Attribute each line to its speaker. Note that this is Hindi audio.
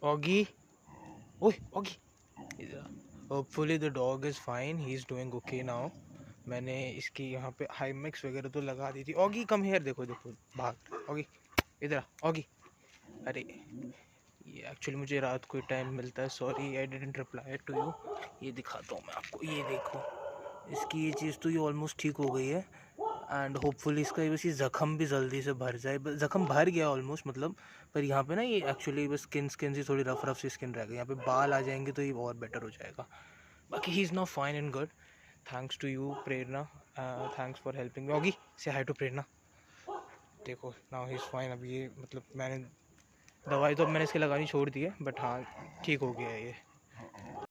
Speaker 1: ऑगी, ओए Oggy, hopefully the dog is fine, he is doing okay now. मैंने इसकी यहाँ पे हाइमेक्स वगैरह तो लगा दी थी। ऑगी कम हेयर, देखो देखो भाग। ऑगी इधर, ऑगी। अरे ये एक्चुअली मुझे रात को टाइम मिलता है, sorry I didn't reply to you. ये दिखाता हूँ मैं आपको, ये देखो इसकी ये चीज़ तो ये ऑलमोस्ट ठीक हो गई है। एंड होपफुली इसका ये बस ये ज़ख़म भी जल्दी से भर जाए। ज़ख़म भर गया ऑलमोस्ट, मतलब पर यहाँ पे ना ये एक्चुअली बस स्किन सी थोड़ी रफ सी स्किन रह गई। यहाँ पे बाल आ जाएंगे तो ये और बेटर हो जाएगा। बाकी he is now fine and good, thanks to you Prerna, thanks for helping me. Oggy से हाई टू प्रेरणा। देखो नाउ ही इज़ फाइन। अब ये मतलब मैंने दवाई तो अब मैंने इसके लगानी छोड़ दी है, बट हाँ ठीक हो गया है ये।